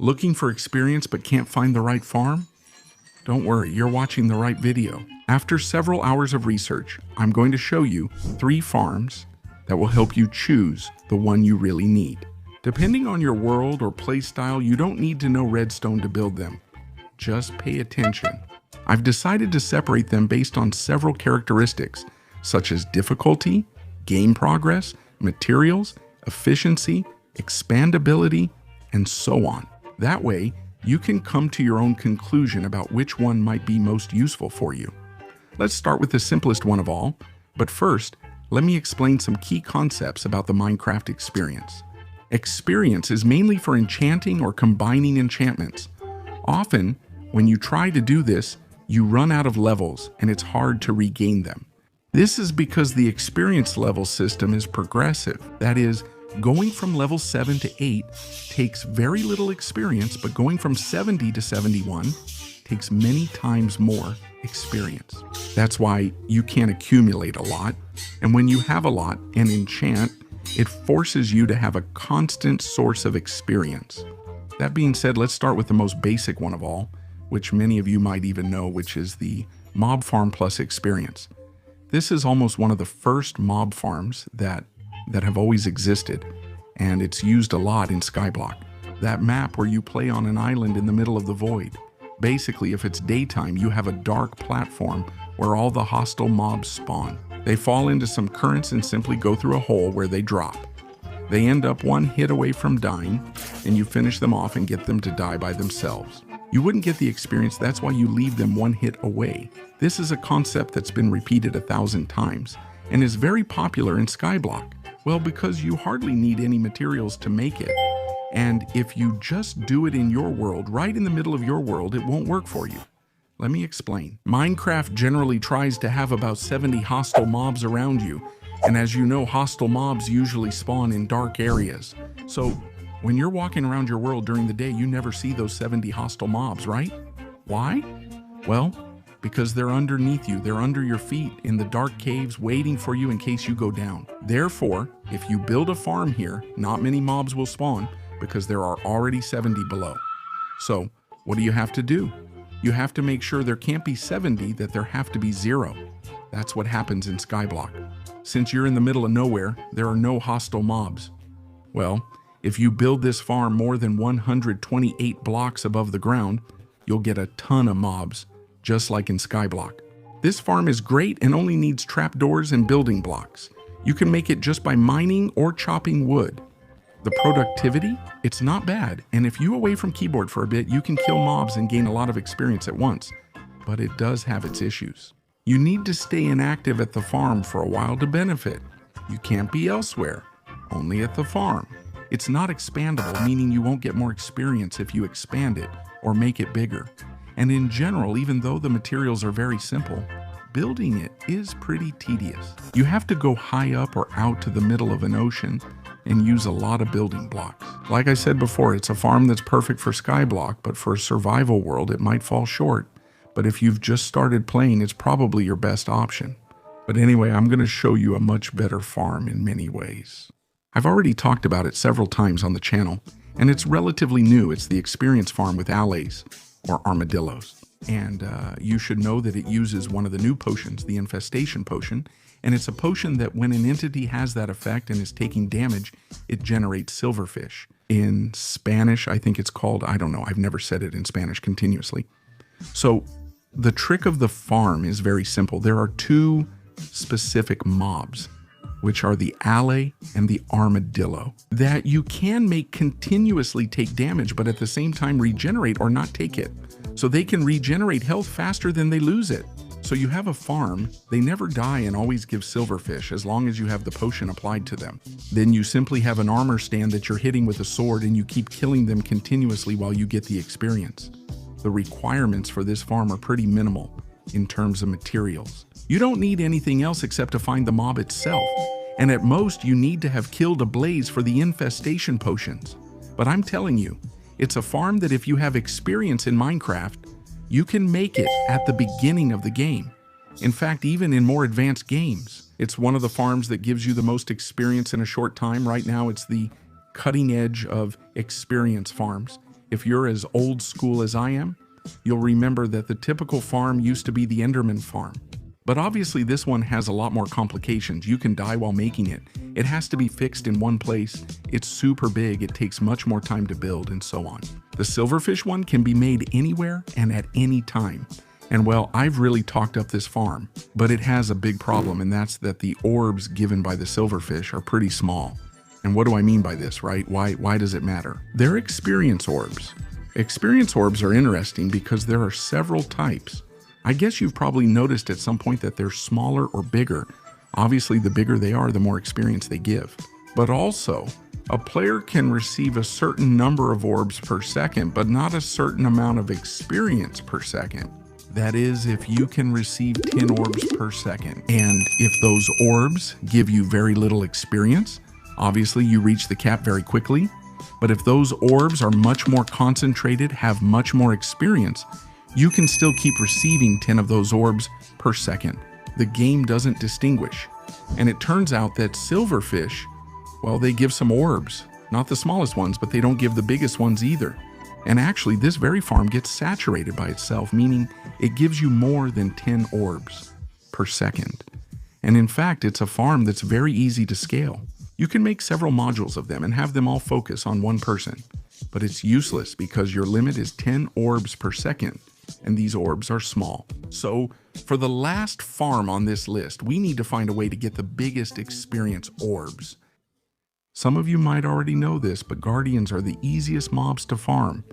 Looking for experience but can't find the right farm? Don't worry, you're watching the right video. After several hours of research, I'm going to show you 3 farms that will help you choose the one you really need. Depending on your world or play style, you don't need to know redstone to build them. Just pay attention. I've decided to separate them based on several characteristics, such as difficulty, game progress, materials, efficiency, expandability, and so on. That way, you can come to your own conclusion about which one might be most useful for you. Let's start with the simplest one of all, but first, let me explain some key concepts about the Minecraft experience. Experience is mainly for enchanting or combining enchantments. Often, when you try to do this, you run out of levels and it's hard to regain them. This is because the experience level system is progressive. That is, going from level 7 to 8 takes very little experience, but going from 70 to 71 takes many times more experience. That's why you can't accumulate a lot, and when you have a lot and enchant, it forces you to have a constant source of experience. That being said, let's start with the most basic one of all, which many of you might even know, which is the Mob Farm Plus experience. This is almost one of the first mob farms that have always existed, and it's used a lot in Skyblock. That map where you play on an island in the middle of the void. Basically, if it's daytime, you have a dark platform where all the hostile mobs spawn. They fall into some currents and simply go through a hole where they drop. They end up one hit away from dying, and you finish them off and get them to die by themselves. You wouldn't get the experience, that's why you leave them one hit away. This is a concept that's been repeated 1,000 times and is very popular in Skyblock. Well, because you hardly need any materials to make it. And if you just do it in your world, right in the middle of your world, it won't work for you. Let me explain. Minecraft generally tries to have about 70 hostile mobs around you. And as you know, hostile mobs usually spawn in dark areas. So when you're walking around your world during the day, you never see those 70 hostile mobs, right? Why? Well, because they're underneath you, they're under your feet in the dark caves waiting for you in case you go down. Therefore, if you build a farm here, not many mobs will spawn because there are already 70 below. So, what do you have to do? You have to make sure there can't be 70, that there have to be 0. That's what happens in Skyblock. Since you're in the middle of nowhere, there are no hostile mobs. Well, if you build this farm more than 128 blocks above the ground, you'll get a ton of mobs, just like in Skyblock. This farm is great and only needs trapdoors and building blocks. You can make it just by mining or chopping wood. The productivity? It's not bad, and if you away from keyboard for a bit, you can kill mobs and gain a lot of experience at once. But it does have its issues. You need to stay inactive at the farm for a while to benefit. You can't be elsewhere, only at the farm. It's not expandable, meaning you won't get more experience if you expand it or make it bigger. And in general, even though the materials are very simple, building it is pretty tedious. You have to go high up or out to the middle of an ocean and use a lot of building blocks. Like I said before, it's a farm that's perfect for Skyblock, but for a survival world, it might fall short. But if you've just started playing, it's probably your best option. But anyway, I'm going to show you a much better farm in many ways. I've already talked about it several times on the channel, and it's relatively new. It's the experience farm with allays, or armadillos. And you should know that it uses one of the new potions, the infestation potion, and it's a potion that when an entity has that effect and is taking damage, it generates silverfish. In Spanish, I think it's called, I don't know, I've never said it in Spanish continuously. So the trick of the farm is very simple. There are 2 specific mobs, which are the allay and the armadillo, that you can make continuously take damage, but at the same time regenerate or not take it. So they can regenerate health faster than they lose it. So you have a farm, they never die and always give silverfish as long as you have the potion applied to them. Then you simply have an armor stand that you're hitting with a sword and you keep killing them continuously while you get the experience. The requirements for this farm are pretty minimal in terms of materials. You don't need anything else except to find the mob itself. And at most, you need to have killed a blaze for the infestation potions. But I'm telling you, it's a farm that if you have experience in Minecraft, you can make it at the beginning of the game. In fact, even in more advanced games, it's one of the farms that gives you the most experience in a short time. Right now, it's the cutting edge of experience farms. If you're as old school as I am, you'll remember that the typical farm used to be the Enderman farm. But obviously this one has a lot more complications. You can die while making it. It has to be fixed in one place. It's super big. It takes much more time to build and so on. The Silverfish one can be made anywhere and at any time. And well, I've really talked up this farm, but it has a big problem, and that's that the orbs given by the Silverfish are pretty small. And what do I mean by this, right? Why does it matter? They're experience orbs. Experience orbs are interesting because there are several types. I guess you've probably noticed at some point that they're smaller or bigger. Obviously, the bigger they are, the more experience they give. But also, a player can receive a certain number of orbs per second, but not a certain amount of experience per second. That is, if you can receive 10 orbs per second. And if those orbs give you very little experience, obviously you reach the cap very quickly. But if those orbs are much more concentrated, have much more experience, you can still keep receiving 10 of those orbs per second. The game doesn't distinguish. And it turns out that Silverfish, well, they give some orbs. Not the smallest ones, but they don't give the biggest ones either. And actually, this very farm gets saturated by itself, meaning it gives you more than 10 orbs per second. And in fact, it's a farm that's very easy to scale. You can make several modules of them and have them all focus on one person. But it's useless because your limit is 10 orbs per second. And these orbs are small. So for the last farm on this list, we need to find a way to get the biggest experience orbs. Some of you might already know this, but guardians are the easiest mobs to farm.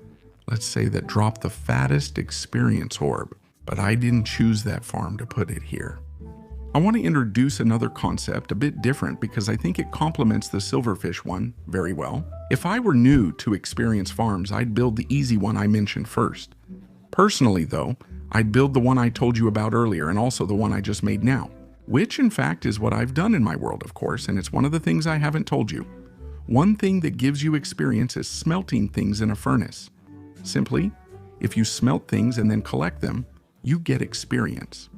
Let's say that drop the fattest experience orb, but I didn't choose that farm to put it here. I want to introduce another concept, a bit different, because I think it complements the Silverfish one very well. If I were new to experience farms, I'd build the easy one I mentioned first. Personally though, I'd build the one I told you about earlier and also the one I just made now, which in fact is what I've done in my world, of course, and it's one of the things I haven't told you. One thing that gives you experience is smelting things in a furnace. Simply, if you smelt things and then collect them, you get experience.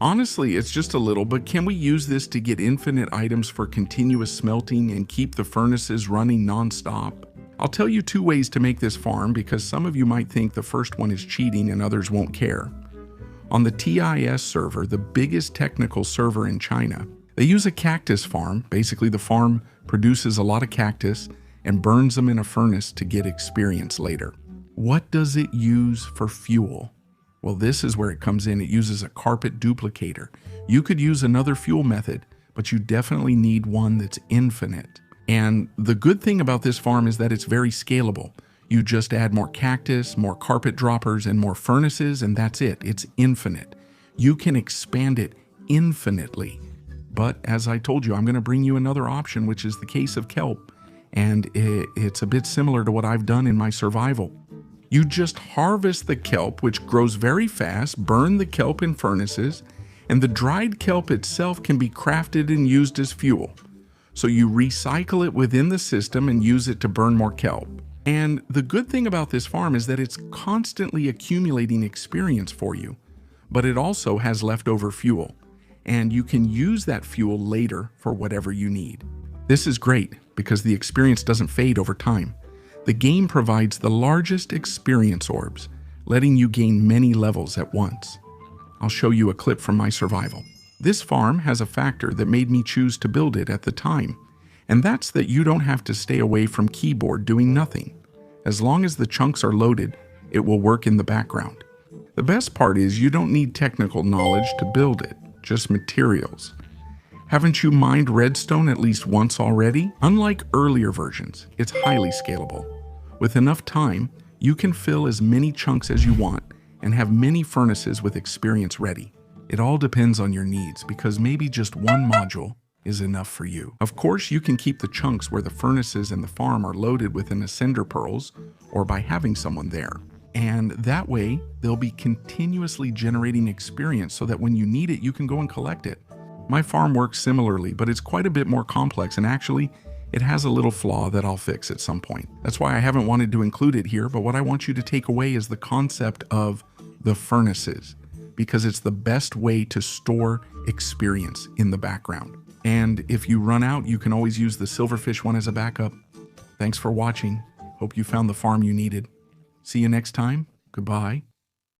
Honestly, it's just a little, but can we use this to get infinite items for continuous smelting and keep the furnaces running non-stop? I'll tell you 2 ways to make this farm because some of you might think the first one is cheating and others won't care. On the TIS server, the biggest technical server in China, they use a cactus farm. Basically, the farm produces a lot of cactus and burns them in a furnace to get experience later. What does it use for fuel? Well, this is where it comes in. It uses a carpet duplicator. You could use another fuel method, but you definitely need one that's infinite. And the good thing about this farm is that it's very scalable. You just add more cactus, more carpet droppers, and more furnaces, and that's it. It's infinite. You can expand it infinitely. But as I told you, I'm going to bring you another option, which is the case of kelp. And it's a bit similar to what I've done in my survival. You just harvest the kelp, which grows very fast, burn the kelp in furnaces, and the dried kelp itself can be crafted and used as fuel. So you recycle it within the system and use it to burn more kelp. And the good thing about this farm is that it's constantly accumulating experience for you, but it also has leftover fuel, and you can use that fuel later for whatever you need. This is great because the experience doesn't fade over time. The game provides the largest experience orbs, letting you gain many levels at once. I'll show you a clip from my survival. This farm has a factor that made me choose to build it at the time, and that's that you don't have to stay away from keyboard doing nothing. As long as the chunks are loaded, it will work in the background. The best part is you don't need technical knowledge to build it, just materials. Haven't you mined redstone at least once already? Unlike earlier versions, it's highly scalable. With enough time, you can fill as many chunks as you want and have many furnaces with experience ready. It all depends on your needs because maybe just one module is enough for you. Of course, you can keep the chunks where the furnaces and the farm are loaded with an ascender pearls or by having someone there. And that way, they'll be continuously generating experience so that when you need it, you can go and collect it. My farm works similarly, but it's quite a bit more complex, and actually, it has a little flaw that I'll fix at some point. That's why I haven't wanted to include it here, but what I want you to take away is the concept of the furnaces, because it's the best way to store experience in the background. And if you run out, you can always use the Silverfish one as a backup. Thanks for watching. Hope you found the farm you needed. See you next time. Goodbye.